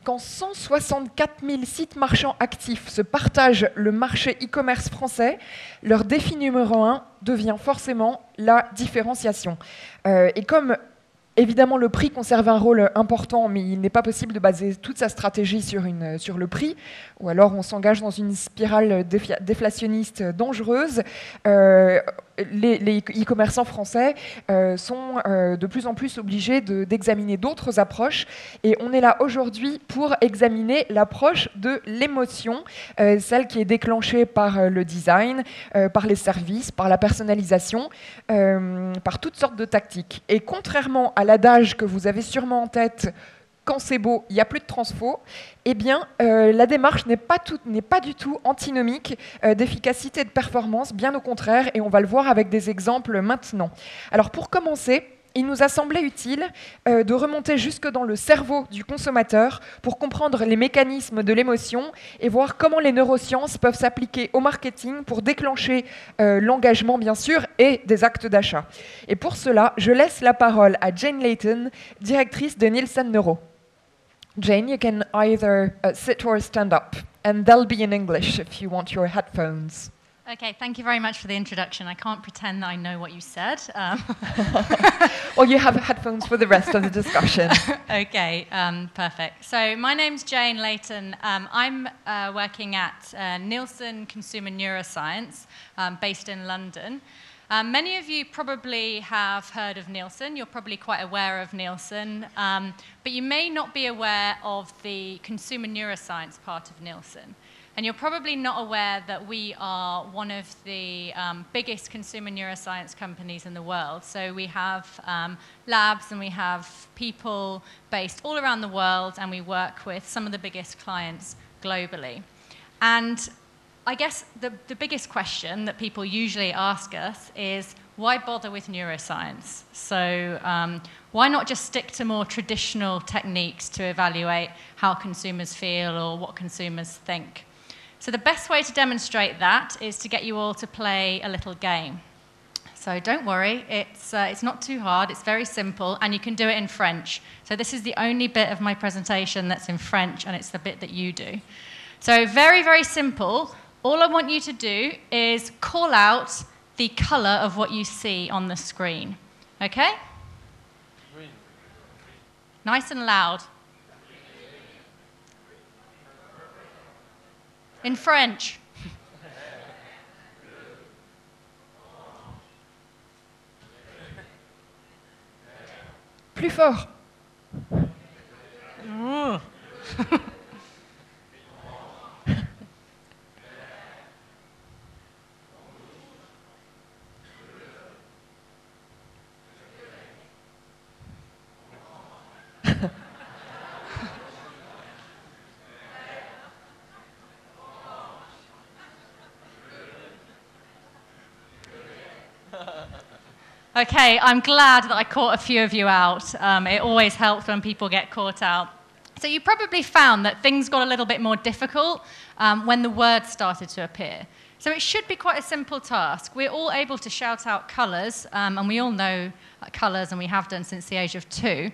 Quand 164 000 sites marchands actifs se partagent le marché e-commerce français, leur défi numéro un devient forcément la différenciation. Et comme évidemment, le prix conserve un rôle important, mais il n'est pas possible de baser toute sa stratégie sur le prix, ou alors on s'engage dans une spirale déflationniste dangereuse. Les e-commerçants français sont de plus en plus obligés d'examiner d'autres approches, et on est là aujourd'hui pour examiner l'approche de l'émotion, celle qui est déclenchée par le design, par les services, par la personnalisation, par toutes sortes de tactiques. Et contrairement à l'adage que vous avez sûrement en tête, quand c'est beau, il n'y a plus de transfo, eh bien, la démarche n'est pas du tout antinomique d'efficacité et de performance, bien au contraire, et on va le voir avec des exemples maintenant. Alors, pour commencer, il nous a semblé utile de remonter jusque dans le cerveau du consommateur pour comprendre les mécanismes de l'émotion et voir comment les neurosciences peuvent s'appliquer au marketing pour déclencher l'engagement, bien sûr, et des actes d'achat. Et pour cela, je laisse la parole à Jane Layton, directrice de Nielsen Neuro. Jane, you can either sit or stand up, and they'll be in English if you want your headphones. Okay, thank you very much for the introduction. I can't pretend that I know what you said. Or you have headphones for the rest of the discussion. Okay, perfect. So my name's Jane Layton. I'm working at Nielsen Consumer Neuroscience, based in London. Many of you probably have heard of Nielsen. You're probably quite aware of Nielsen, but you may not be aware of the consumer neuroscience part of Nielsen. And you're probably not aware that we are one of the biggest consumer neuroscience companies in the world. So we have labs and we have people based all around the world, and we work with some of the biggest clients globally. And I guess the biggest question that people usually ask us is, why bother with neuroscience? So why not just stick to more traditional techniques to evaluate how consumers feel or what consumers think? So the best way to demonstrate that is to get you all to play a little game. So don't worry, it's not too hard, it's very simple, and you can do it in French. So this is the only bit of my presentation that's in French, and it's the bit that you do. So very, very simple. All I want you to do is call out the color of what you see on the screen. Okay? Green. Nice and loud. In French. Plus fort. Okay, I'm glad that I caught a few of you out. It always helps when people get caught out. So you probably found that things got a little bit more difficult when the words started to appear. So it should be quite a simple task. We're all able to shout out colours, and we all know colours, and we have done since the age of 2.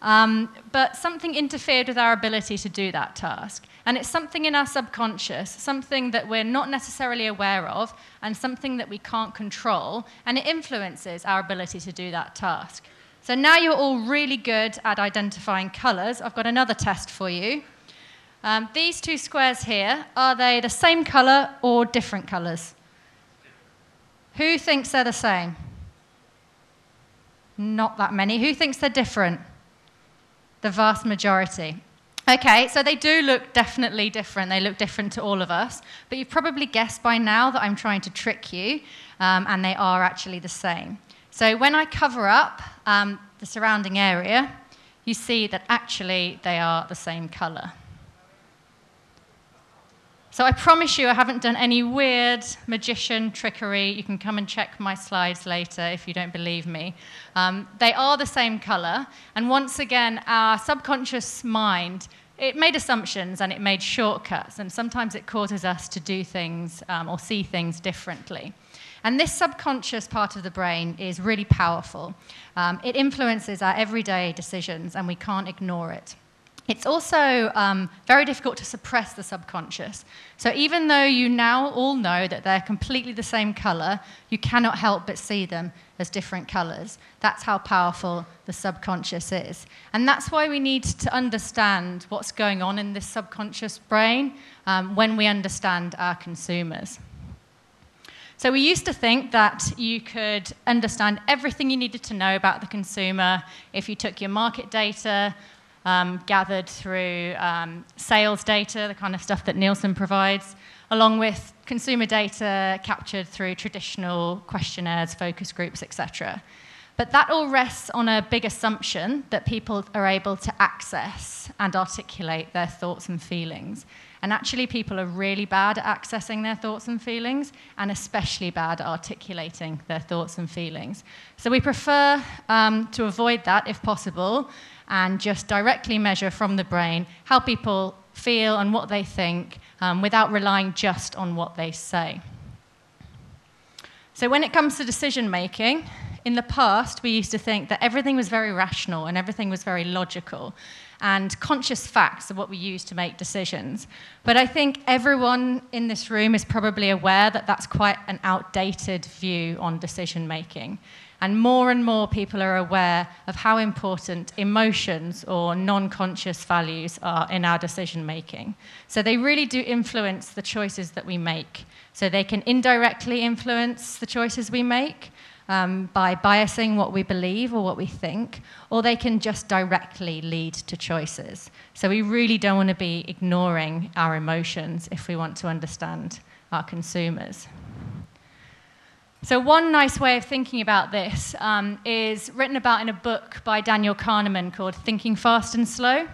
But something interfered with our ability to do that task. And it's something in our subconscious, something that we're not necessarily aware of, and something that we can't control, and it influences our ability to do that task. So now you're all really good at identifying colours. I've got another test for you. These two squares here, are they the same colour or different colours? Who thinks they're the same? Not that many. Who thinks they're different? The vast majority. Okay, so they do look definitely different. They look different to all of us. But you've probably guessed by now that I'm trying to trick you, and they are actually the same. So when I cover up the surrounding area, you see that actually they are the same colour. So I promise you I haven't done any weird magician trickery. You can come and check my slides later if you don't believe me. They are the same color. And once again, our subconscious mind, it made assumptions and it made shortcuts. And sometimes it causes us to do things or see things differently. And this subconscious part of the brain is really powerful. It influences our everyday decisions and we can't ignore it. It's also very difficult to suppress the subconscious. So even though you now all know that they're completely the same color, you cannot help but see them as different colors. That's how powerful the subconscious is. And that's why we need to understand what's going on in this subconscious brain when we understand our consumers. So we used to think that you could understand everything you needed to know about the consumer if you took your market data, gathered through sales data, the kind of stuff that Nielsen provides, along with consumer data captured through traditional questionnaires, focus groups, etc. But that all rests on a big assumption that people are able to access and articulate their thoughts and feelings. And actually, people are really bad at accessing their thoughts and feelings, and especially bad at articulating their thoughts and feelings. So we prefer to avoid that if possible, and just directly measure from the brain how people feel and what they think without relying just on what they say. So when it comes to decision making, in the past we used to think that everything was very rational and everything was very logical, and conscious facts are what we use to make decisions. But I think everyone in this room is probably aware that that's quite an outdated view on decision making. And more people are aware of how important emotions or non-conscious values are in our decision making. So they really do influence the choices that we make. So they can indirectly influence the choices we make by biasing what we believe or what we think, or they can just directly lead to choices. So we really don't want to be ignoring our emotions if we want to understand our consumers. So one nice way of thinking about this is written about in a book by Daniel Kahneman called Thinking Fast and Slow.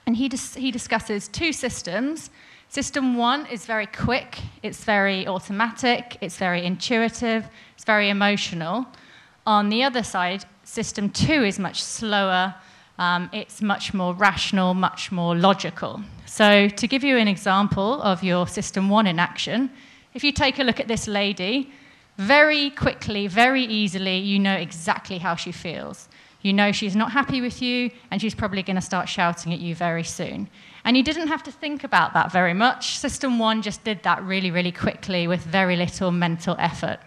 And he discusses two systems. System one is very quick, it's very automatic, it's very intuitive, it's very emotional. On the other side, system two is much slower, it's much more rational, much more logical. So to give you an example of your system one in action, if you take a look at this lady, very quickly, very easily, you know exactly how she feels. You know she's not happy with you, and she's probably going to start shouting at you very soon. And you didn't have to think about that very much. System one just did that really, really quickly with very little mental effort.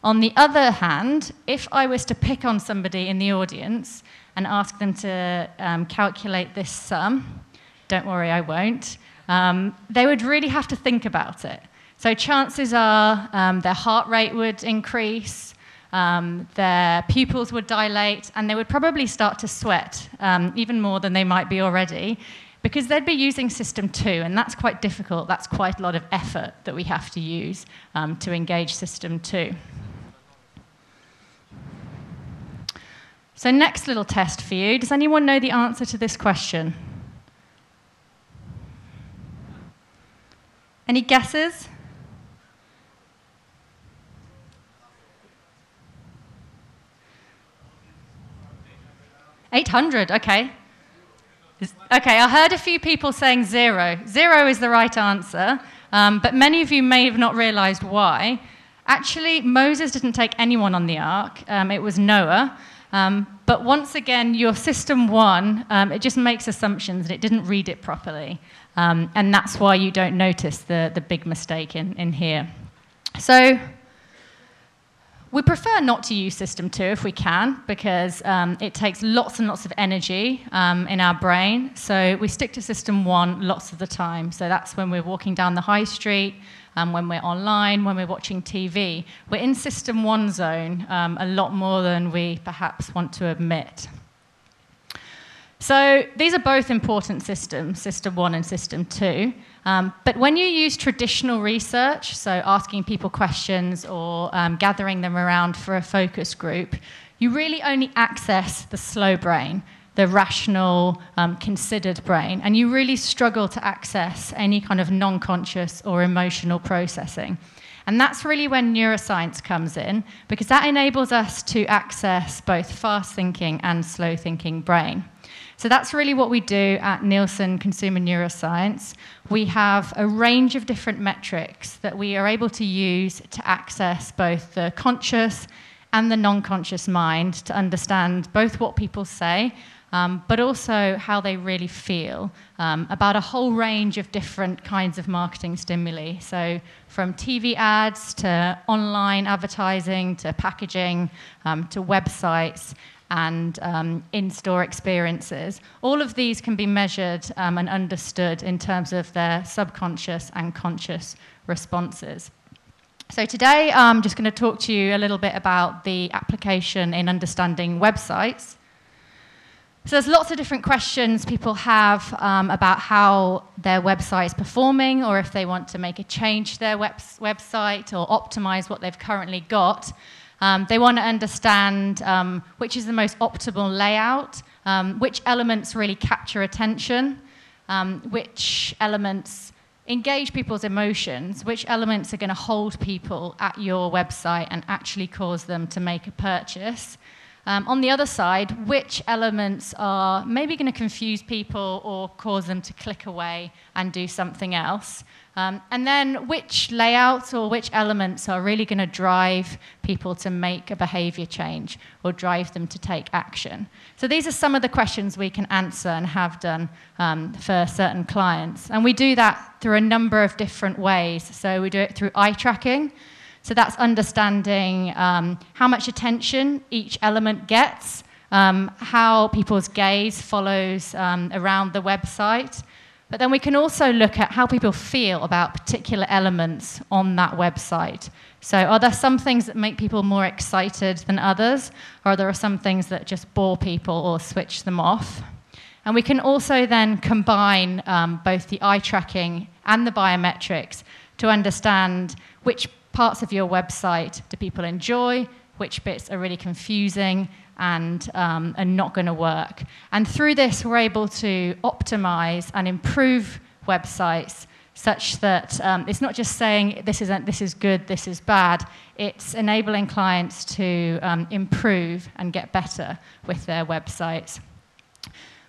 On the other hand, if I was to pick on somebody in the audience and ask them to calculate this sum, don't worry, I won't, they would really have to think about it. So chances are their heart rate would increase, their pupils would dilate, and they would probably start to sweat, even more than they might be already, because they'd be using system two, and that's quite difficult. That's quite a lot of effort that we have to use to engage system two. So next little test for you. Does anyone know the answer to this question? Any guesses? 800, okay. Okay, I heard a few people saying 0. 0 is the right answer, but many of you may have not realized why. Actually, Moses didn't take anyone on the ark. It was Noah. But once again, your system one, it just makes assumptions and it didn't read it properly. And that's why you don't notice the big mistake in here. So we prefer not to use system two if we can, because it takes lots and lots of energy in our brain. So we stick to system one lots of the time. So that's when we're walking down the high street, when we're online, when we're watching TV. We're in system one zone a lot more than we perhaps want to admit. So these are both important systems, system one and system two. But when you use traditional research, so asking people questions or gathering them around for a focus group, you really only access the slow brain, the rational, considered brain, and you really struggle to access any kind of non-conscious or emotional processing. And that's really when neuroscience comes in, because that enables us to access both fast-thinking and slow-thinking brain. So that's really what we do at Nielsen Consumer Neuroscience. We have a range of different metrics that we are able to use to access both the conscious and the non-conscious mind to understand both what people say, but also how they really feel about a whole range of different kinds of marketing stimuli. So from TV ads to online advertising to packaging to websites and in-store experiences. All of these can be measured and understood in terms of their subconscious and conscious responses. So today I'm just going to talk to you a little bit about the application in understanding websites. So there's lots of different questions people have about how their website is performing, or if they want to make a change to their website or optimize what they've currently got. They want to understand which is the most optimal layout, which elements really capture attention, which elements engage people's emotions, which elements are going to hold people at your website and actually cause them to make a purchase. On the other side, which elements are maybe going to confuse people or cause them to click away and do something else. And then which layouts or which elements are really going to drive people to make a behavior change or drive them to take action. So these are some of the questions we can answer and have done for certain clients. And we do that through a number of different ways. So we do it through eye tracking. So that's understanding how much attention each element gets, how people's gaze follows around the website. But then we can also look at how people feel about particular elements on that website. So are there some things that make people more excited than others? Or are there some things that just bore people or switch them off? And we can also then combine both the eye tracking and the biometrics to understand which parts of your website do people enjoy, which bits are really confusing and are not going to work. And through this, we're able to optimize and improve websites such that it's not just saying this is good, this is bad. It's enabling clients to improve and get better with their websites.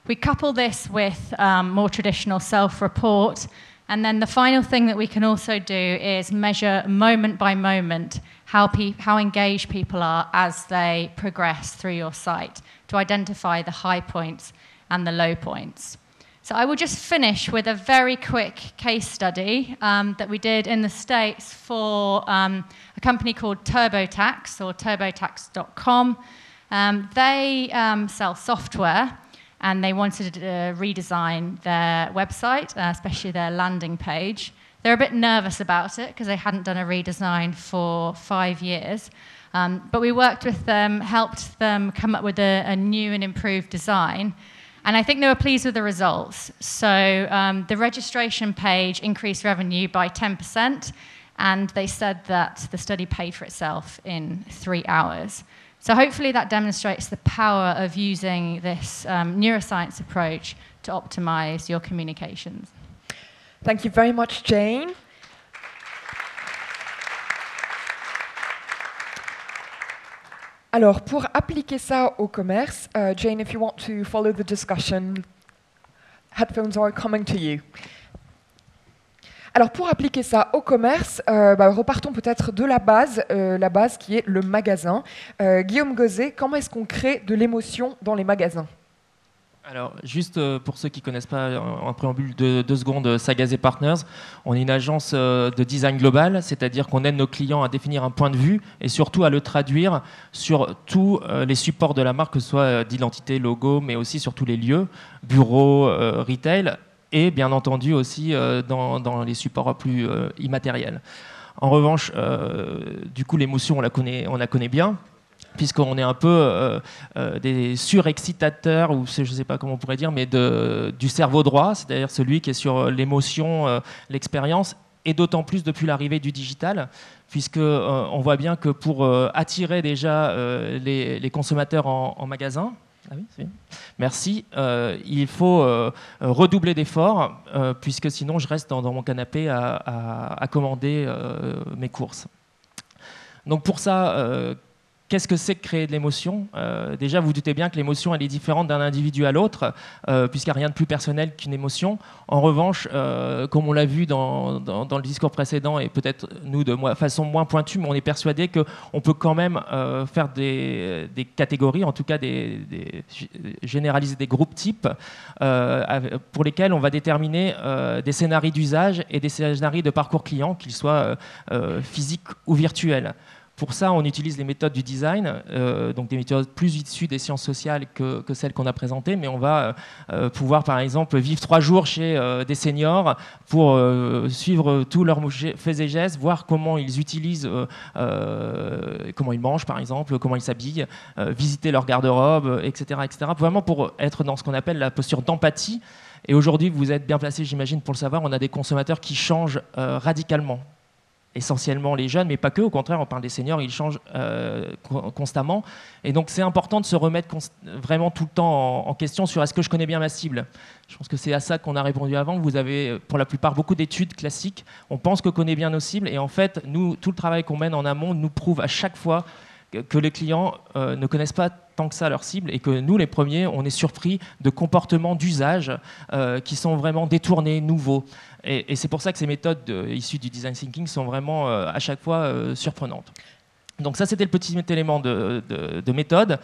We couple this with more traditional self-report. And then the final thing that we can also do is measure moment by moment how engaged people are as they progress through your site to identify the high points and the low points. So I will just finish with a very quick case study that we did in the States for a company called TurboTax or turbotax.com. They sell software. And they wanted to redesign their website, especially their landing page. They're a bit nervous about it because they hadn't done a redesign for 5 years. But we worked with them, helped them come up with a new and improved design. And I think they were pleased with the results. So the registration page increased revenue by 10%. And they said that the study paid for itself in 3 hours. So hopefully that demonstrates the power of using this neuroscience approach to optimize your communications. Thank you very much, Jane. Alors, pour appliquer ça au commerce, Jane, if you want to follow the discussion, headphones are coming to you. Alors, pour appliquer ça au commerce, repartons peut-être de la base qui est le magasin. Guillaume Gauzet, comment est-ce qu'on crée de l'émotion dans les magasins ? Alors, juste pour ceux qui ne connaissent pas, en préambule de 2 secondes, Sagazé Partners, on est une agence de design global, c'est-à-dire qu'on aide nos clients à définir un point de vue et surtout à le traduire sur tous les supports de la marque, que ce soit d'identité, logo, mais aussi sur tous les lieux, bureaux, retail, et bien entendu aussi dans les supports plus immatériels. En revanche, du coup, l'émotion, on la connaît bien, puisqu'on est un peu des surexcitateurs, ou je ne sais pas comment on pourrait dire, mais du cerveau droit, c'est-à-dire celui qui est sur l'émotion, l'expérience, et d'autant plus depuis l'arrivée du digital, puisqu'on voit bien que pour attirer déjà les consommateurs en magasin, ah oui, c'est bien. Merci. Il faut redoubler d'efforts, puisque sinon je reste dans mon canapé à commander mes courses. Donc pour ça, Qu'est-ce que c'est que créer de l'émotion? Déjà, vous vous doutez bien que l'émotion, elle est différente d'un individu à l'autre, puisqu'il n'y a rien de plus personnel qu'une émotion. En revanche, comme on l'a vu dans le discours précédent, et peut-être nous de façon moins pointue, mais on est persuadé qu'on peut quand même faire des catégories, en tout cas généraliser des groupes types, pour lesquels on va déterminer des scénarios d'usage et des scénarios de parcours client, qu'ils soient physiques ou virtuels. Pour ça, on utilise les méthodes du design, donc des méthodes plus issues des sciences sociales que celles qu'on a présentées, mais on va pouvoir, par exemple, vivre 3 jours chez des seniors pour suivre tous leurs faits et gestes, voir comment ils utilisent, comment ils mangent, par exemple, comment ils s'habillent, visiter leur garde-robe, etc., etc. Vraiment pour être dans ce qu'on appelle la posture d'empathie. Et aujourd'hui, vous êtes bien placés, j'imagine, pour le savoir, on a des consommateurs qui changent radicalement. Essentiellement les jeunes, mais pas que, au contraire, on parle des seniors, ils changent constamment. Et donc c'est important de se remettre vraiment tout le temps en question sur est-ce que je connais bien ma cible. Je pense que c'est à ça qu'on a répondu avant. Vous avez pour la plupart beaucoup d'études classiques, on pense qu'on connaît bien nos cibles, et en fait, nous, tout le travail qu'on mène en amont nous prouve à chaque fois que les clients ne connaissent pas tant que ça leur cible, et que nous, les premiers, on est surpris de comportements d'usage qui sont vraiment détournés, nouveaux. Et c'est pour ça que ces méthodes issues du design thinking sont vraiment à chaque fois surprenantes. Donc ça, c'était le petit élément de méthode.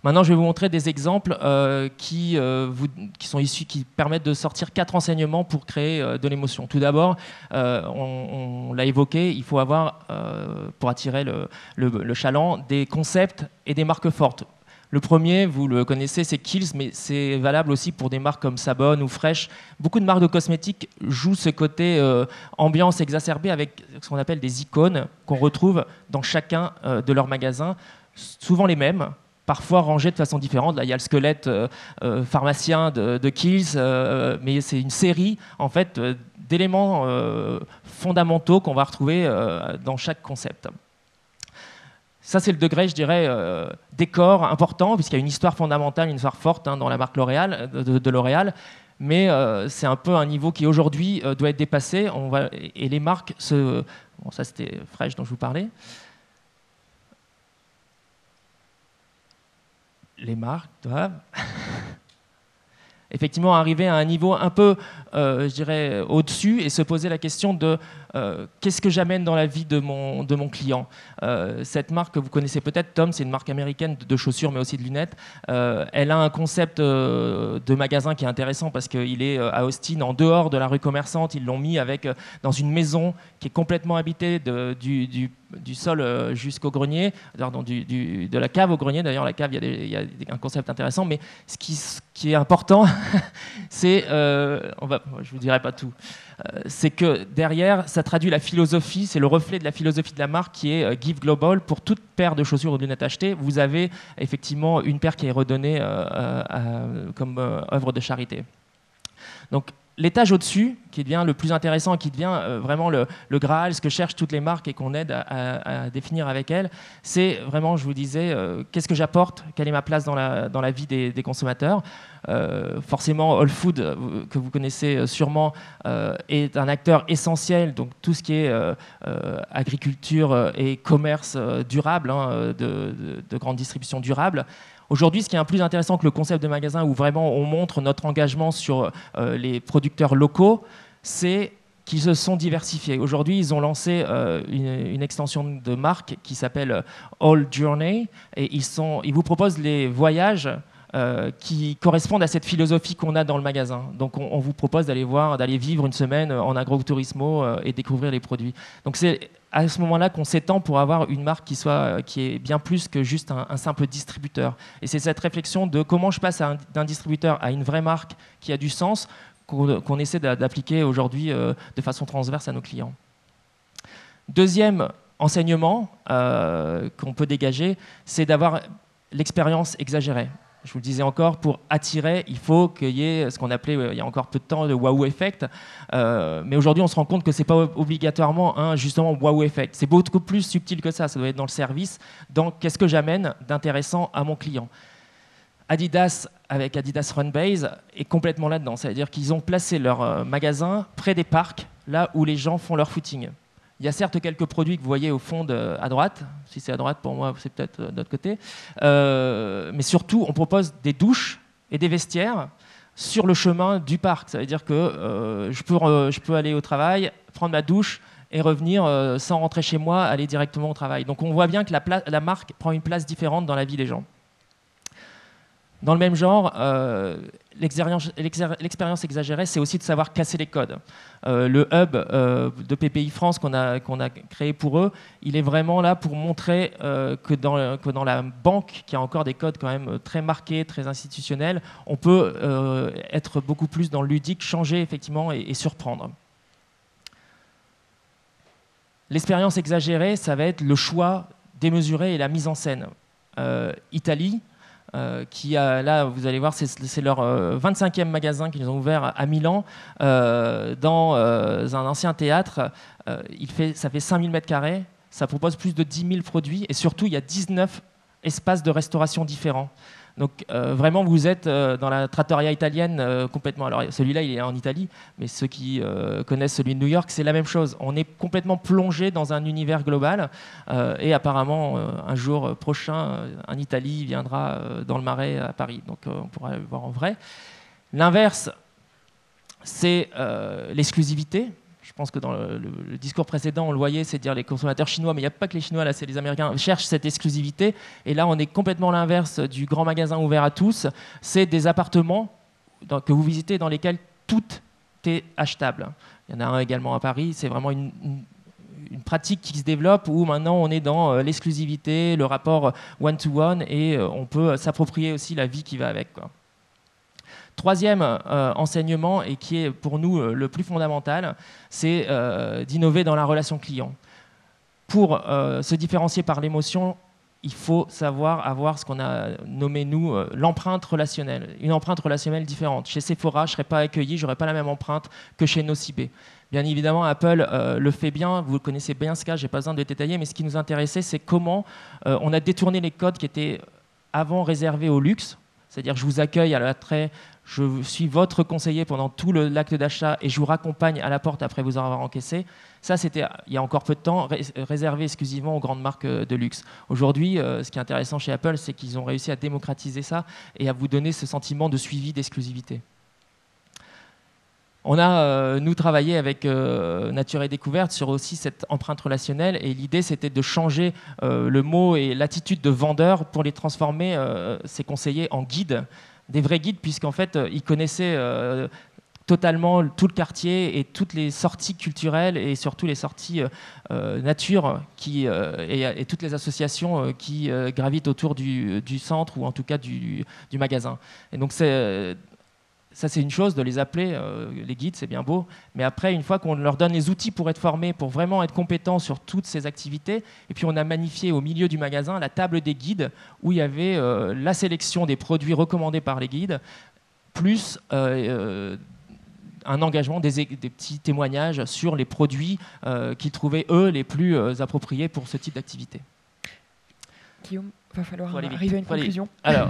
Maintenant, je vais vous montrer des exemples qui sont issus, qui permettent de sortir 4 enseignements pour créer de l'émotion. Tout d'abord, on l'a évoqué, il faut avoir, pour attirer le chaland, des concepts et des marques fortes. Le premier, vous le connaissez, c'est Kiehl's, mais c'est valable aussi pour des marques comme Sabonne ou Fresh. Beaucoup de marques de cosmétiques jouent ce côté ambiance exacerbée avec ce qu'on appelle des icônes qu'on retrouve dans chacun de leurs magasins, souvent les mêmes, parfois rangés de façon différente. Là, il y a le squelette pharmacien de Kiehl's, mais c'est une série en fait, d'éléments fondamentaux qu'on va retrouver dans chaque concept. Ça, c'est le degré, je dirais, décor important, puisqu'il y a une histoire fondamentale, une histoire forte dans la marque L'Oréal, de L'Oréal. Mais c'est un peu un niveau qui, aujourd'hui, doit être dépassé. Et les marques Bon, ça, c'était Fresh dont je vous parlais. Les marques doivent effectivement arriver à un niveau un peu, je dirais, au-dessus et se poser la question de qu'est-ce que j'amène dans la vie de mon client. Cette marque que vous connaissez peut-être, Tom, c'est une marque américaine de chaussures mais aussi de lunettes. Elle a un concept de magasin qui est intéressant parce qu'il est à Austin, en dehors de la rue commerçante. Ils l'ont mis dans une maison qui est complètement habitée du sol jusqu'au grenier, de la cave au grenier. D'ailleurs, la cave, il y a un concept intéressant, mais ce qui est important, c'est, je ne vous dirai pas tout, c'est que derrière, ça traduit la philosophie, c'est le reflet de la philosophie de la marque qui est Give Global. Pour toute paire de chaussures ou de lunettes achetées, vous avez effectivement une paire qui est redonnée comme œuvre de charité. Donc, l'étage au-dessus, qui devient le plus intéressant et qui devient vraiment le Graal, ce que cherchent toutes les marques et qu'on aide à définir avec elles, c'est vraiment, je vous disais, qu'est-ce que j'apporte, quelle est ma place dans la vie des consommateurs. Forcément, Whole Foods, que vous connaissez sûrement, est un acteur essentiel, donc tout ce qui est agriculture et commerce durable, de grande distribution durable. Aujourd'hui, ce qui est un plus intéressant que le concept de magasin où vraiment on montre notre engagement sur les producteurs locaux, c'est qu'ils se sont diversifiés. Aujourd'hui, ils ont lancé une extension de marque qui s'appelle All Journey et ils vous proposent les voyages qui correspondent à cette philosophie qu'on a dans le magasin. Donc on vous propose d'aller vivre une semaine en agroturismo et découvrir les produits. Donc c'est à ce moment-là qu'on s'étend pour avoir une marque qui est bien plus que juste un simple distributeur. Et c'est cette réflexion de comment je passe d'un distributeur à une vraie marque qui a du sens qu'on essaie d'appliquer aujourd'hui de façon transverse à nos clients. Deuxième enseignement qu'on peut dégager, c'est d'avoir l'expérience exagérée. Je vous le disais encore, pour attirer, il faut qu'il y ait ce qu'on appelait, il y a encore peu de temps, le wow effect. Mais aujourd'hui, on se rend compte que ce n'est pas obligatoirement justement wow effect. C'est beaucoup plus subtil que ça. Ça doit être dans le service, dans qu'est-ce que j'amène d'intéressant à mon client. Adidas, avec Adidas Runbase, est complètement là-dedans. C'est-à-dire qu'ils ont placé leur magasin près des parcs, là où les gens font leur footing. Il y a certes quelques produits que vous voyez au fond à droite. Si c'est à droite, pour moi, c'est peut-être de l'autre côté. Mais surtout, on propose des douches et des vestiaires sur le chemin du parc. Ça veut dire que je peux aller au travail, prendre ma douche et revenir sans rentrer chez moi, aller directement au travail. Donc on voit bien que la marque prend une place différente dans la vie des gens. Dans le même genre, l'expérience exagérée, c'est aussi de savoir casser les codes. Le hub de PPI France qu'on a créé pour eux, il est vraiment là pour montrer que dans la banque, qui a encore des codes quand même très marqués, très institutionnels, on peut être beaucoup plus dans le ludique, changer effectivement et surprendre. L'expérience exagérée, ça va être le choix démesuré et la mise en scène. Italie, qui a, là, vous allez voir, c'est leur 25e magasin qu'ils ont ouvert à Milan, dans un ancien théâtre. Ça fait 5000 m², ça propose plus de 10 000 produits, et surtout, il y a 19 espaces de restauration différents. Donc vraiment, vous êtes dans la trattoria italienne complètement. Alors celui-là, il est en Italie, mais ceux qui connaissent celui de New York, c'est la même chose. On est complètement plongé dans un univers global. Et apparemment, un jour prochain, un Italie viendra dans le Marais à Paris. Donc on pourra le voir en vrai. L'inverse, c'est l'exclusivité. Je pense que dans le discours précédent, on le voyait, c'est de dire les consommateurs chinois, mais il n'y a pas que les Chinois, là, c'est les Américains, cherchent cette exclusivité. Et là, on est complètement l'inverse du grand magasin ouvert à tous. C'est des appartements que vous visitez dans lesquels tout est achetable. Il y en a un également à Paris. C'est vraiment une pratique qui se développe où maintenant on est dans l'exclusivité, le rapport one-to-one, et on peut s'approprier aussi la vie qui va avec, quoi. Troisième enseignement, et qui est pour nous le plus fondamental, c'est d'innover dans la relation client. Pour se différencier par l'émotion, il faut savoir avoir ce qu'on a nommé, nous, l'empreinte relationnelle. Une empreinte relationnelle différente. Chez Sephora, je ne serais pas accueilli, je n'aurais pas la même empreinte que chez Nocibé. Bien évidemment, Apple le fait bien, vous connaissez bien ce cas, je n'ai pas besoin de détailler, mais ce qui nous intéressait, c'est comment on a détourné les codes qui étaient avant réservés au luxe. C'est-à-dire que je vous accueille à l'attrait, je suis votre conseiller pendant tout l'acte d'achat et je vous raccompagne à la porte après vous avoir encaissé. Ça, c'était, il y a encore peu de temps, réservé exclusivement aux grandes marques de luxe. Aujourd'hui, ce qui est intéressant chez Apple, c'est qu'ils ont réussi à démocratiser ça et à vous donner ce sentiment de suivi, d'exclusivité. On a, nous, travaillé avec Nature et Découverte sur aussi cette empreinte relationnelle, et l'idée, c'était de changer le mot et l'attitude de vendeur pour les transformer, ces conseillers, en guides, des vrais guides, puisqu'en fait, ils connaissaient totalement tout le quartier et toutes les sorties culturelles et surtout les sorties nature et toutes les associations qui gravitent autour du centre, ou en tout cas du magasin. Et donc, ça, c'est une chose de les appeler les guides, c'est bien beau. Mais après, une fois qu'on leur donne les outils pour être formés, pour vraiment être compétents sur toutes ces activités, et puis on a magnifié au milieu du magasin la table des guides, où il y avait la sélection des produits recommandés par les guides, plus un engagement, des petits témoignages sur les produits qu'ils trouvaient, eux, les plus appropriés pour ce type d'activité. Guillaume, il va falloir arriver à une conclusion. Alors,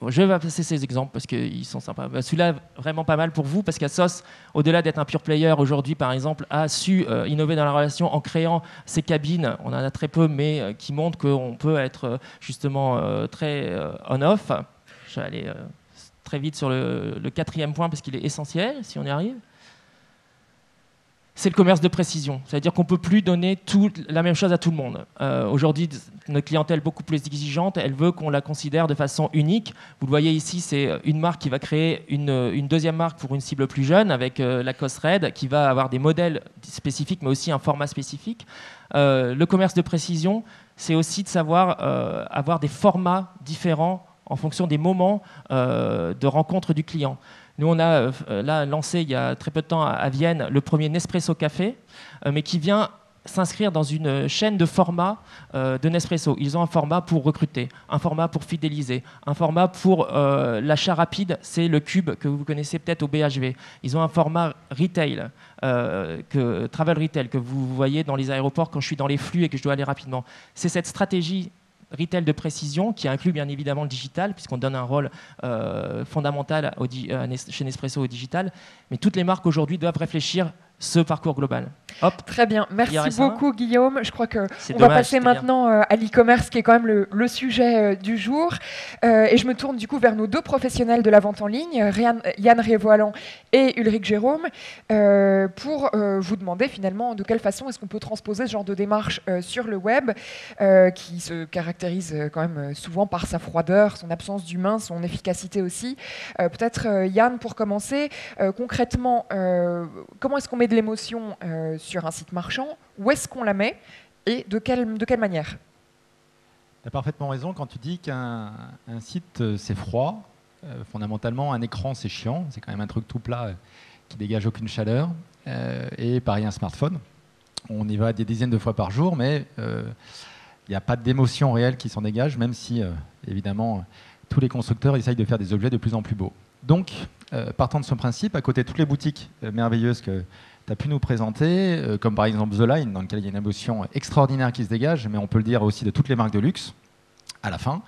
je vais passer ces exemples parce qu'ils sont sympas. Celui-là, vraiment pas mal pour vous, parce qu'Asos, au-delà d'être un pure player aujourd'hui, par exemple, a su innover dans la relation en créant ces cabines. On en a très peu, mais qui montrent qu'on peut être justement très on-off. Je vais aller très vite sur le quatrième point, parce qu'il est essentiel, si on y arrive. C'est le commerce de précision. C'est-à-dire qu'on ne peut plus donner la même chose à tout le monde. Aujourd'hui, notre clientèle est beaucoup plus exigeante. Elle veut qu'on la considère de façon unique. Vous le voyez ici, c'est une marque qui va créer une deuxième marque pour une cible plus jeune, avec Lacoste Red, qui va avoir des modèles spécifiques, mais aussi un format spécifique. Le commerce de précision, c'est aussi de savoir avoir des formats différents en fonction des moments de rencontre du client. Nous, on a là lancé il y a très peu de temps à Vienne le premier Nespresso Café, mais qui vient s'inscrire dans une chaîne de formats de Nespresso. Ils ont un format pour recruter, un format pour fidéliser, un format pour l'achat rapide, c'est le cube que vous connaissez peut-être au BHV. Ils ont un format retail, travel retail, que vous voyez dans les aéroports quand je suis dans les flux et que je dois aller rapidement. C'est cette stratégie retail de précision qui inclut bien évidemment le digital, puisqu'on donne un rôle fondamental chez Nespresso au digital. Mais toutes les marques aujourd'hui doivent réfléchir ce parcours global. Hop. Très bien, merci beaucoup Guillaume. Je crois qu'on va dommage, passer maintenant à l'e-commerce qui est quand même le sujet du jour. Et je me tourne du coup vers nos deux professionnels de la vente en ligne, Yann Révoilan et Ulrich Jérôme, pour vous demander finalement de quelle façon est-ce qu'on peut transposer ce genre de démarche sur le web qui se caractérise quand même souvent par sa froideur, son absence d'humain, son efficacité aussi. Peut-être Yann, pour commencer, concrètement, comment est-ce qu'on met de l'émotion sur un site marchand, où est-ce qu'on la met et de quelle manière? Tu as parfaitement raison quand tu dis qu'un site c'est froid. Fondamentalement, un écran c'est chiant, c'est quand même un truc tout plat qui dégage aucune chaleur. Et pareil, un smartphone. On y va des dizaines de fois par jour, mais il n'y a pas d'émotion réelle qui s'en dégage, même si évidemment tous les constructeurs essayent de faire des objets de plus en plus beaux. Donc, partant de ce principe, à côté de toutes les boutiques merveilleuses que tu as pu nous présenter, comme par exemple The Line, dans lequel il y a une émotion extraordinaire qui se dégage, mais on peut le dire aussi de toutes les marques de luxe, à la fin.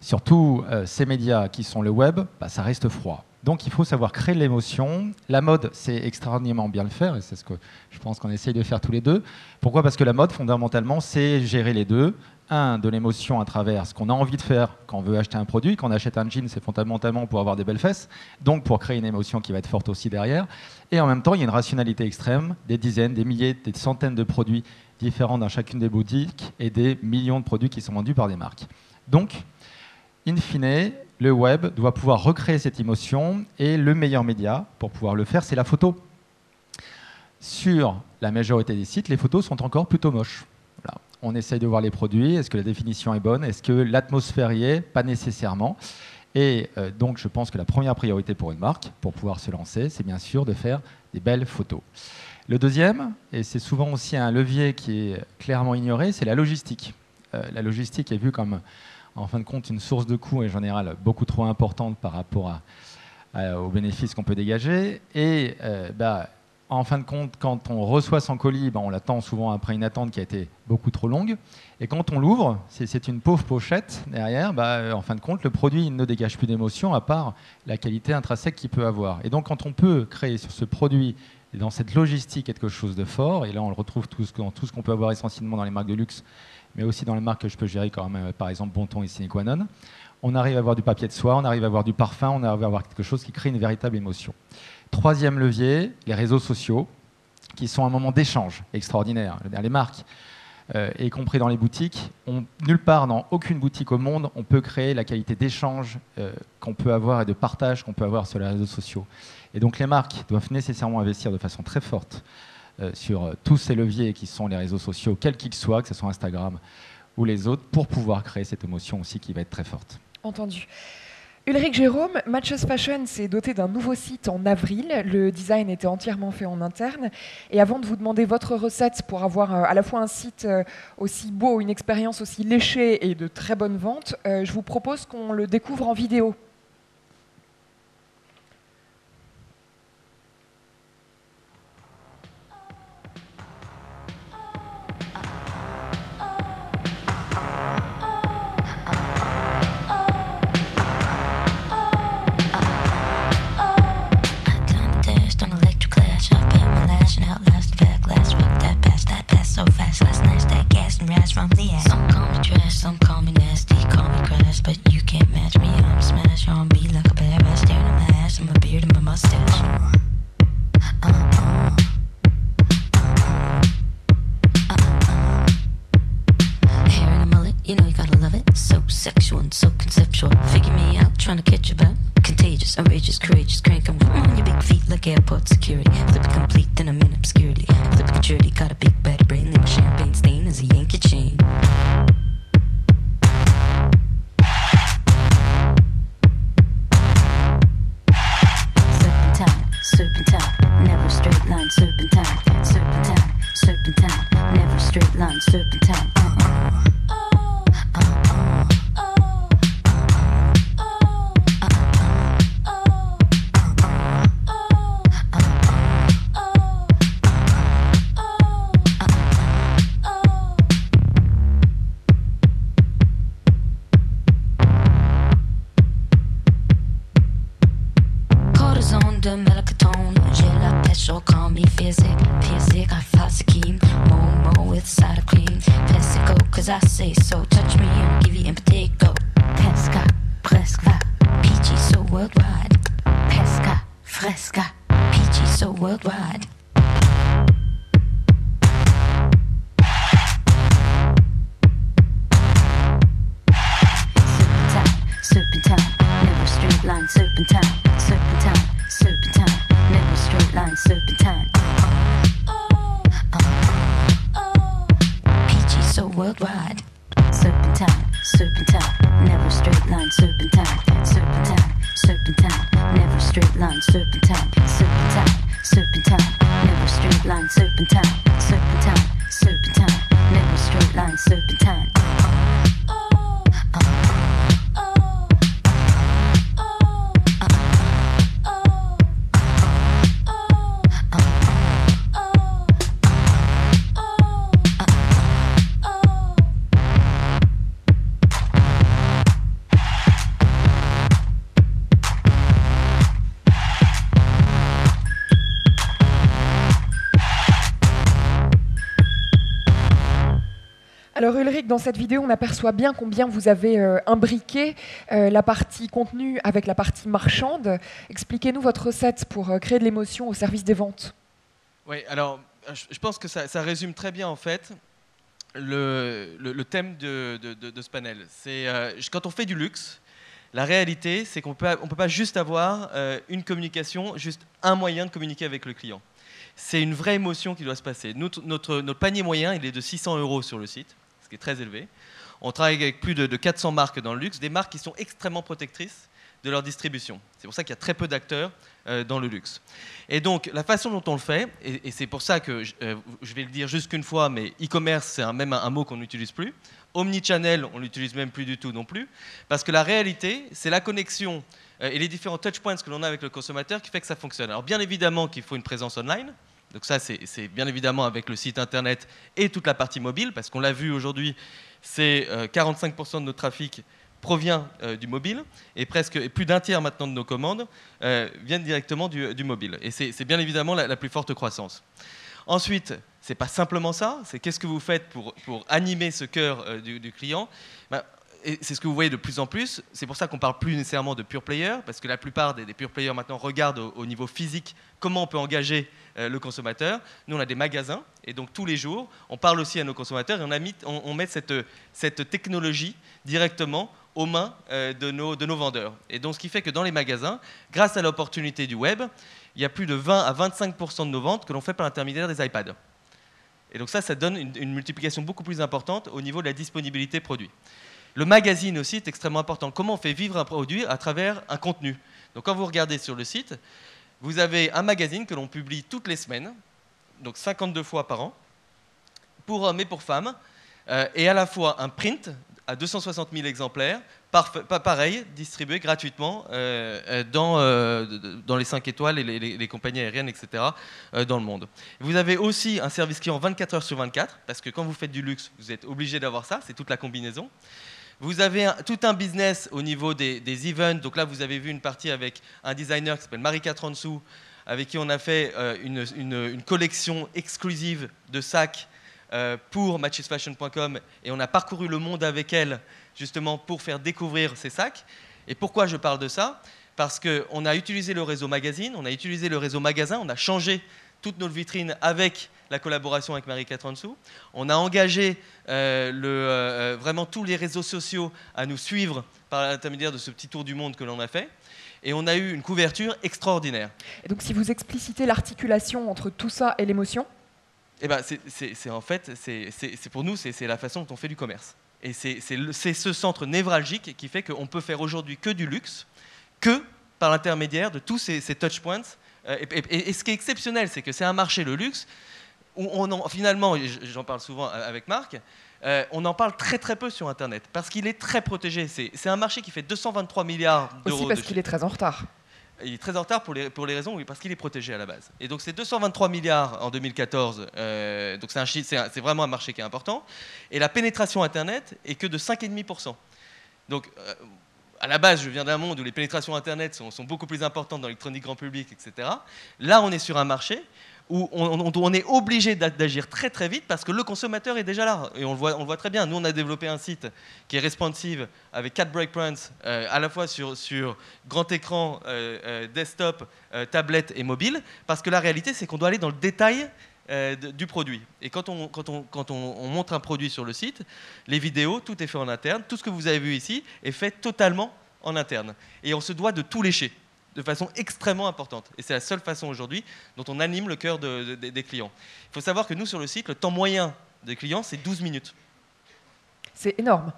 Surtout ces médias qui sont le web, ça reste froid. Donc il faut savoir créer de l'émotion. La mode, c'est extraordinairement bien le faire, et c'est ce que je pense qu'on essaye de faire tous les deux. Pourquoi ? Parce que la mode, fondamentalement, c'est gérer les deux. De l'émotion à travers ce qu'on a envie de faire quand on veut acheter un produit. Quand on achète un jean, c'est fondamentalement pour avoir des belles fesses, donc pour créer une émotion qui va être forte aussi derrière. Et en même temps, il y a une rationalité extrême, des dizaines, des milliers, des centaines de produits différents dans chacune des boutiques et des millions de produits qui sont vendus par des marques. Donc, in fine, le web doit pouvoir recréer cette émotion, et le meilleur média pour pouvoir le faire, c'est la photo. Sur la majorité des sites, les photos sont encore plutôt moches. Voilà. On essaye de voir les produits, est-ce que la définition est bonne, est-ce que l'atmosphère y est, pas nécessairement. Et donc je pense que la première priorité pour une marque, pour pouvoir se lancer, c'est bien sûr de faire des belles photos. Le deuxième, et c'est souvent aussi un levier qui est clairement ignoré, c'est la logistique. La logistique est vue comme, en fin de compte, une source de coûts en général beaucoup trop importante par rapport aux bénéfices qu'on peut dégager. Et en fin de compte, quand on reçoit son colis, on l'attend souvent après une attente qui a été beaucoup trop longue. Et quand on l'ouvre, c'est une pauvre pochette derrière. En fin de compte, le produit ne dégage plus d'émotion à part la qualité intrinsèque qu'il peut avoir. Et donc, quand on peut créer sur ce produit et dans cette logistique quelque chose de fort, et là on le retrouve dans tout ce qu'on peut avoir essentiellement dans les marques de luxe, mais aussi dans les marques que je peux gérer quand même, par exemple Bonton et Sine Qua Non, on arrive à avoir du papier de soie, on arrive à avoir du parfum, on arrive à avoir quelque chose qui crée une véritable émotion. Troisième levier, les réseaux sociaux, qui sont un moment d'échange extraordinaire. Les marques, y compris dans les boutiques, nulle part, dans aucune boutique au monde, on peut créer la qualité d'échange qu'on peut avoir et de partage qu'on peut avoir sur les réseaux sociaux. Et donc les marques doivent nécessairement investir de façon très forte sur tous ces leviers qui sont les réseaux sociaux, quels qu'ils soient, que ce soit Instagram ou les autres, pour pouvoir créer cette émotion aussi qui va être très forte. Entendu. Ulrich Jérôme, Matches Fashion s'est doté d'un nouveau site en avril. Le design était entièrement fait en interne. Et avant de vous demander votre recette pour avoir à la fois un site aussi beau, une expérience aussi léchée et de très bonnes ventes, je vous propose qu'on le découvre en vidéo. From the ass. Some call me trash, some call me nasty, call me crash, but you can't match me. I'm smash on beat like a bad ass, staring at my ass and my beard and my mustache. Hair in a mullet, you know you gotta love it. So sexual and so conceptual. Figure me out, trying to catch you about. Contagious, outrageous, courageous, crank 'em on your big feet like airport security. Flip it complete, then I'm in obscurity. Flip it maturity, got a big bad brain, leave my champagne stain as a Yankee chain. Serpentine, serpentine, never straight line, serpentine, serpentine, serpentine, never straight line, serpentine. Cortisone, de melacotone, j'ai la pêche. special, call me physic. Physic, I Fasikim. Momo with side of cream. Pesico, cause I say so. Touch me and I'll give you impetigo. Pesca, fresca. Peachy so worldwide. Pesca, fresca. Peachy so worldwide. Serpentine, never straight line, serpentine, serpentine, serpentine, never straight line, serpentine. Peachy so worldwide. Serpentine, serpentine, never straight line, serpentine, serpentine, serpentine, never straight line, serpentine, serpentine, serpentine, never straight line, serpentine, serpentine, serpentine, never straight line, serpentine. Alors Ulrich, dans cette vidéo, on aperçoit bien combien vous avez imbriqué la partie contenu avec la partie marchande. Expliquez-nous votre recette pour créer de l'émotion au service des ventes. Oui, alors je pense que ça résume très bien en fait le thème de ce panel. C'est quand on fait du luxe, la réalité c'est qu'on peut pas juste avoir une communication, juste un moyen de communiquer avec le client. C'est une vraie émotion qui doit se passer. Notre panier moyen, il est de 600 € sur le site, ce qui est très élevé. On travaille avec plus de 400 marques dans le luxe, des marques qui sont extrêmement protectrices de leur distribution. C'est pour ça qu'il y a très peu d'acteurs dans le luxe. Et donc, la façon dont on le fait, et c'est pour ça que je vais le dire juste qu'une fois, mais e-commerce, c'est même un mot qu'on n'utilise plus. Omnichannel, on l'utilise même plus du tout non plus. Parce que la réalité, c'est la connexion et les différents touchpoints que l'on a avec le consommateur qui fait que ça fonctionne. Alors, bien évidemment qu'il faut une présence online. Donc ça, c'est bien évidemment avec le site internet et toute la partie mobile, parce qu'on l'a vu aujourd'hui, c'est 45% de notre trafic provient du mobile, et plus d'un tiers maintenant de nos commandes viennent directement du mobile. Et c'est bien évidemment la plus forte croissance. Ensuite, c'est pas simplement ça, c'est qu'est-ce que vous faites pour animer ce cœur du client. Et c'est ce que vous voyez de plus en plus. C'est pour ça qu'on ne parle plus nécessairement de pure player, parce que la plupart des pure players maintenant regardent au niveau physique comment on peut engager le consommateur. Nous, on a des magasins, et donc tous les jours, on parle aussi à nos consommateurs, et on met cette technologie directement aux mains de nos vendeurs. Et donc, ce qui fait que dans les magasins, grâce à l'opportunité du web, il y a plus de 20 à 25% de nos ventes que l'on fait par l'intermédiaire des iPads. Et donc ça donne une multiplication beaucoup plus importante au niveau de la disponibilité produit. Le magazine aussi est extrêmement important. Comment on fait vivre un produit à travers un contenu? Donc quand vous regardez sur le site, vous avez un magazine que l'on publie toutes les semaines, donc 52 fois par an, pour hommes et pour femmes, et à la fois un print à 260 000 exemplaires, pareil, distribué gratuitement dans les 5 étoiles et les compagnies aériennes, etc., dans le monde. Vous avez aussi un service client 24 heures sur 24, parce que quand vous faites du luxe, vous êtes obligé d'avoir ça, c'est toute la combinaison. Vous avez tout un business au niveau des events. Donc là, vous avez vu une partie avec un designer qui s'appelle Marika Transou, avec qui on a fait une collection exclusive de sacs pour matchesfashion.com, et on a parcouru le monde avec elle, justement, pour faire découvrir ces sacs. Et pourquoi je parle de ça? Parce qu'on a utilisé le réseau magazine, on a utilisé le réseau magasin, on a changé toutes nos vitrines avec la collaboration avec Marika Transou. On a engagé vraiment tous les réseaux sociaux à nous suivre par l'intermédiaire de ce petit tour du monde que l'on a fait. Et on a eu une couverture extraordinaire. Et donc si vous explicitez l'articulation entre tout ça et l'émotion? Eh ben, en fait, pour nous, c'est la façon dont on fait du commerce. Et c'est ce centre névralgique qui fait qu'on peut faire aujourd'hui que du luxe, que par l'intermédiaire de tous ces touchpoints. Et ce qui est exceptionnel, c'est que c'est un marché, le luxe, où finalement, j'en parle souvent avec Marc, on en parle très très peu sur Internet, parce qu'il est très protégé. C'est un marché qui fait 223 milliards d'euros. Aussi parce qu'il est très en retard. Il est très en retard pour les raisons, oui, parce qu'il est protégé à la base. Et donc c'est 223 milliards en 2014, donc c'est vraiment un marché qui est important. Et la pénétration Internet est que de 5,5%. Donc à la base, je viens d'un monde où les pénétrations Internet sont beaucoup plus importantes dans l'électronique grand public, etc. Là, on est sur un marché où on est obligé d'agir très très vite parce que le consommateur est déjà là. Et on le voit très bien. Nous, on a développé un site qui est responsive avec 4 breakpoints, à la fois sur grand écran, desktop, tablette et mobile, parce que la réalité, c'est qu'on doit aller dans le détail du produit. Et quand on montre un produit sur le site, les vidéos, tout est fait en interne. Tout ce que vous avez vu ici est fait totalement en interne. Et on se doit de tout lécher de façon extrêmement importante. Et c'est la seule façon aujourd'hui dont on anime le cœur des clients. Il faut savoir que nous, sur le site, le temps moyen des clients, c'est 12 minutes. C'est énorme.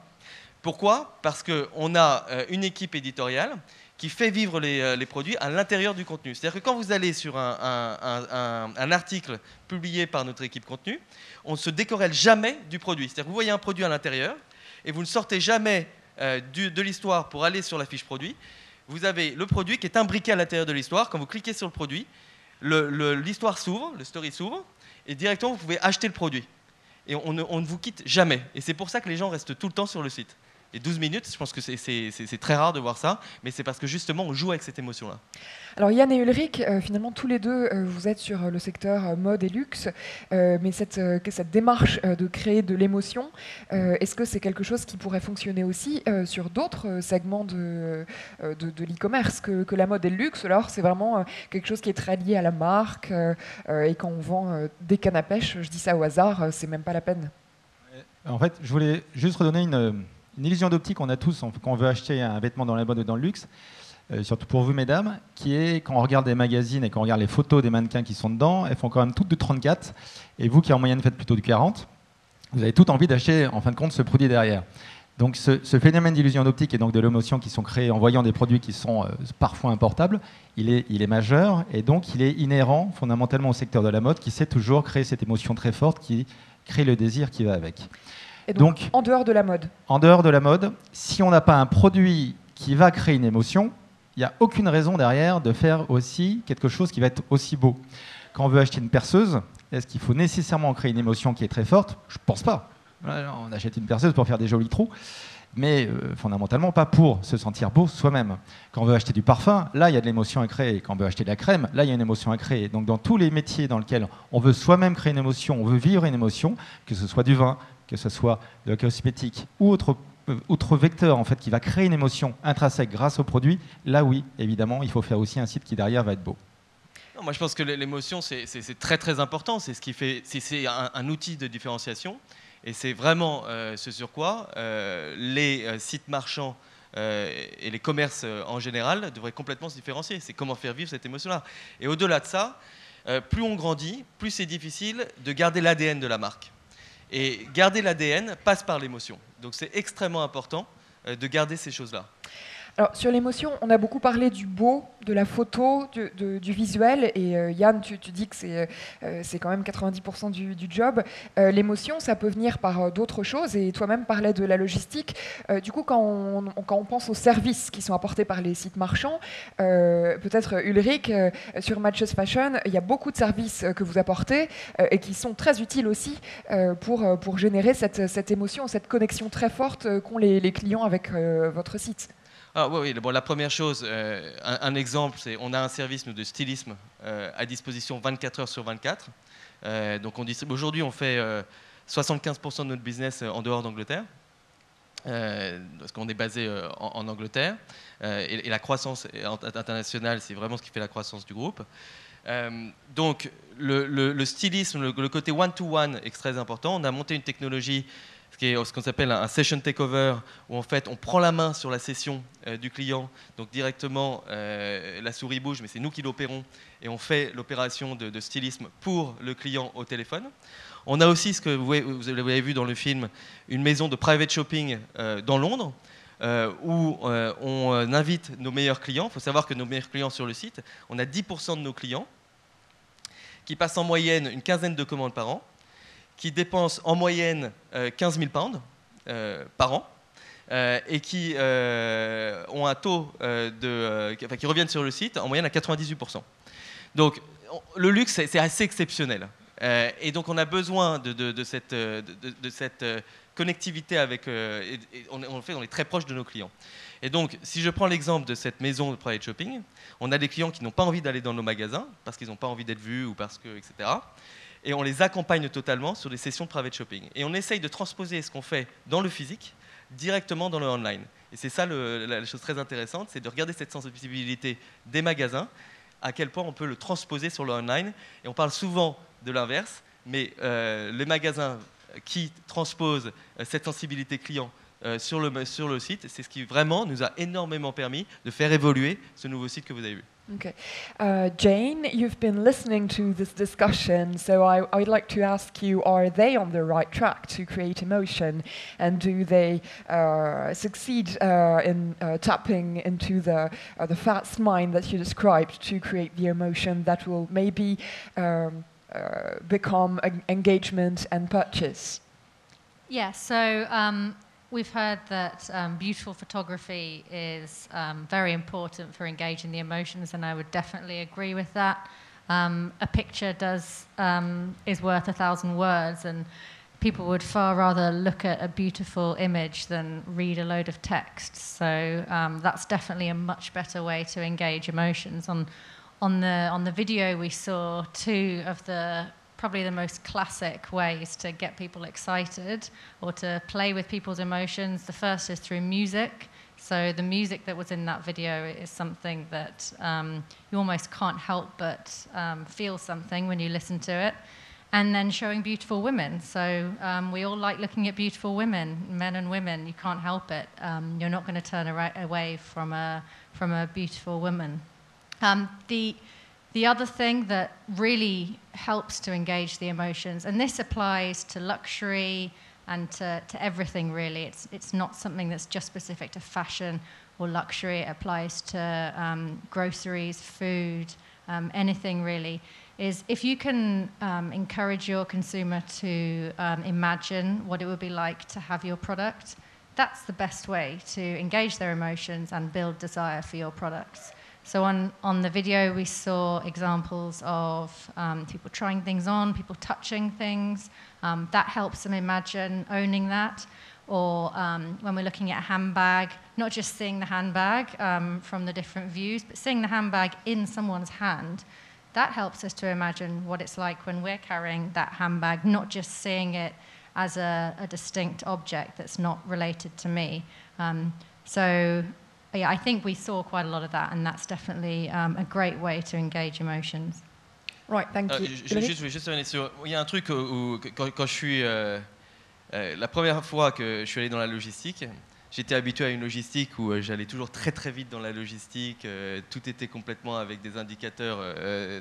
Pourquoi ? Parce qu'on a une équipe éditoriale qui fait vivre les produits à l'intérieur du contenu. C'est-à-dire que quand vous allez sur un article publié par notre équipe contenu, on ne se décorrèle jamais du produit. C'est-à-dire que vous voyez un produit à l'intérieur et vous ne sortez jamais de l'histoire pour aller sur la fiche produit. Vous avez le produit qui est imbriqué à l'intérieur de l'histoire. Quand vous cliquez sur le produit, l'histoire s'ouvre, le story s'ouvre, et directement vous pouvez acheter le produit. Et on ne vous quitte jamais. Et c'est pour ça que les gens restent tout le temps sur le site. Et 12 minutes, je pense que c'est très rare de voir ça, mais c'est parce que justement on joue avec cette émotion-là. Alors Yann et Ulrich, finalement tous les deux, vous êtes sur le secteur mode et luxe, mais cette démarche de créer de l'émotion, est-ce que c'est quelque chose qui pourrait fonctionner aussi sur d'autres segments de l'e-commerce que la mode et le luxe? Alors c'est vraiment quelque chose qui est très lié à la marque, et quand on vend des cannes à pêche, je dis ça au hasard, c'est même pas la peine. En fait, je voulais juste redonner une illusion d'optique qu'on a tous quand on veut acheter un vêtement dans la mode ou dans le luxe, surtout pour vous mesdames, qui est quand on regarde des magazines et quand on regarde les photos des mannequins qui sont dedans, elles font quand même toutes de 34, et vous qui en moyenne faites plutôt de 40, vous avez toutes envie d'acheter en fin de compte ce produit derrière. Donc ce phénomène d'illusion d'optique et donc de l'émotion qui sont créés en voyant des produits qui sont parfois importables, il est majeur, et donc il est inhérent fondamentalement au secteur de la mode qui sait toujours créer cette émotion très forte qui crée le désir qui va avec. Et donc, en dehors de la mode. En dehors de la mode, si on n'a pas un produit qui va créer une émotion, il n'y a aucune raison derrière de faire aussi quelque chose qui va être aussi beau. Quand on veut acheter une perceuse, est-ce qu'il faut nécessairement créer une émotion qui est très forte? Je ne pense pas. On achète une perceuse pour faire des jolis trous, mais fondamentalement pas pour se sentir beau soi-même. Quand on veut acheter du parfum, là il y a de l'émotion à créer. Quand on veut acheter de la crème, là il y a une émotion à créer. Donc dans tous les métiers dans lesquels on veut soi-même créer une émotion, on veut vivre une émotion, que ce soit du vin, que ce soit de la cosmétique ou autre vecteur en fait, qui va créer une émotion intrinsèque grâce au produit, là oui, évidemment, il faut faire aussi un site qui derrière va être beau. Non, moi je pense que l'émotion c'est très très important, c'est ce qui fait, c'est un outil de différenciation, et c'est vraiment ce sur quoi les sites marchands et les commerces en général devraient complètement se différencier. C'est comment faire vivre cette émotion-là. Et au-delà de ça, plus on grandit, plus c'est difficile de garder l'ADN de la marque. Et garder l'ADN passe par l'émotion. Donc c'est extrêmement important de garder ces choses-là. Alors, sur l'émotion, on a beaucoup parlé du beau, de la photo, du visuel. Et Yann, tu dis que c'est quand même 90% du job. L'émotion, ça peut venir par d'autres choses. Et toi-même parlais de la logistique. Du coup, quand on pense aux services qui sont apportés par les sites marchands, peut-être Ulrich, sur Matches Fashion, il y a beaucoup de services que vous apportez et qui sont très utiles aussi pour générer cette émotion, cette connexion très forte qu'ont les clients avec votre site. Ah, oui, bon, la première chose, un exemple, c'est on a un service nous, de stylisme à disposition 24 heures sur 24. Donc aujourd'hui, on fait 75% de notre business en dehors d'Angleterre, parce qu'on est basé en Angleterre. Et la croissance internationale, c'est vraiment ce qui fait la croissance du groupe. Donc le stylisme, le côté one-to-one est très important. On a monté une technologie ce qu'on appelle un session takeover, où en fait on prend la main sur la session du client, donc directement la souris bouge, mais c'est nous qui l'opérons, et on fait l'opération de stylisme pour le client au téléphone. On a aussi ce que vous avez vu dans le film, une maison de private shopping dans Londres, où on invite nos meilleurs clients. Il faut savoir que nos meilleurs clients sur le site, on a 10% de nos clients qui passent en moyenne une quinzaine de commandes par an, qui dépensent en moyenne 15 000 pounds par an, et qui ont un taux qui reviennent sur le site en moyenne à 98%. Donc le luxe, c'est assez exceptionnel. Et donc on a besoin de cette connectivité avec... on est très proche de nos clients. Et donc, si je prends l'exemple de cette maison de private shopping, on a des clients qui n'ont pas envie d'aller dans nos magasins parce qu'ils n'ont pas envie d'être vus ou parce que, etc. Et on les accompagne totalement sur des sessions de private shopping. Et on essaye de transposer ce qu'on fait dans le physique directement dans le online. Et c'est ça la chose très intéressante, c'est de regarder cette sensibilité des magasins, à quel point on peut le transposer sur le online. Et on parle souvent de l'inverse, mais les magasins qui transposent cette sensibilité client sur le site, c'est ce qui vraiment nous a énormément permis de faire évoluer ce nouveau site que vous avez vu. Okay. Jane, you've been listening to this discussion, so I would like to ask you, are they on the right track to create emotion? And do they succeed in tapping into the fast mind that you described to create the emotion that will maybe become engagement and purchase? Yeah, so we've heard that beautiful photography is very important for engaging the emotions, and I would definitely agree with that. A picture is worth 1,000 words, and people would far rather look at a beautiful image than read a load of text. So that's definitely a much better way to engage emotions. On the video, we saw two of probably the most classic ways to get people excited or to play with people's emotions. The first is through music. So the music that was in that video is something that you almost can't help but feel something when you listen to it. And then showing beautiful women. So we all like looking at beautiful women, men and women. You can't help it. You're not going to turn away from a beautiful woman. The other thing that really helps to engage the emotions, and this applies to luxury and to everything really, it's not something that's just specific to fashion or luxury, it applies to groceries, food, anything really, is if you can encourage your consumer to imagine what it would be like to have your product, that's the best way to engage their emotions and build desire for your products. So on the video, we saw examples of people trying things on, people touching things. That helps them imagine owning that. Or when we're looking at a handbag, not just seeing the handbag from the different views, but seeing the handbag in someone's hand, that helps us to imagine what it's like when we're carrying that handbag, not just seeing it as a distinct object that's not related to me. Yeah, I think we saw quite a lot of that, and that's definitely a great way to engage emotions. Right, thank you. Je vais juste revenir sur... Il y a un truc où quand je suis... la première fois que je suis allé dans la logistique, j'étais habitué à une logistique où j'allais toujours très très vite dans la logistique, tout était complètement avec des indicateurs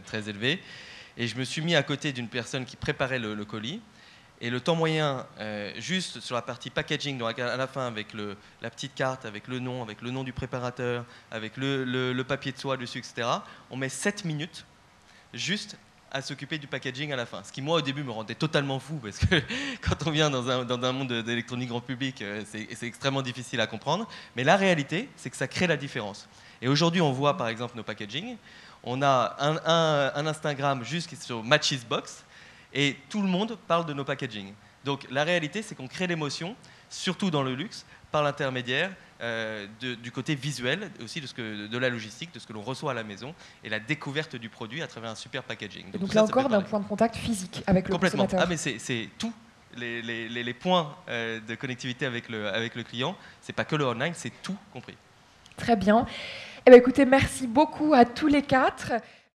très élevés, et je me suis mis à côté d'une personne qui préparait le colis. Et le temps moyen, juste sur la partie packaging, donc à la fin avec la petite carte, avec le nom du préparateur, avec le papier de soie dessus, etc., on met 7 minutes juste à s'occuper du packaging à la fin. Ce qui, moi, au début, me rendait totalement fou, parce que quand on vient dans un monde d'électronique grand public, c'est extrêmement difficile à comprendre. Mais la réalité, c'est que ça crée la différence. Et aujourd'hui, on voit, par exemple, nos packaging. On a un Instagram juste qui est sur Matches Box, et tout le monde parle de nos packaging. Donc la réalité, c'est qu'on crée l'émotion, surtout dans le luxe, par l'intermédiaire du côté visuel, aussi de la logistique, de ce que l'on reçoit à la maison, et la découverte du produit à travers un super packaging. Donc là encore, d'un point de contact physique avec le consommateur. Ah, mais c'est tout. Les points de connectivité avec le client, c'est pas que le online, c'est tout compris. Très bien. Eh bien, écoutez, merci beaucoup à tous les quatre.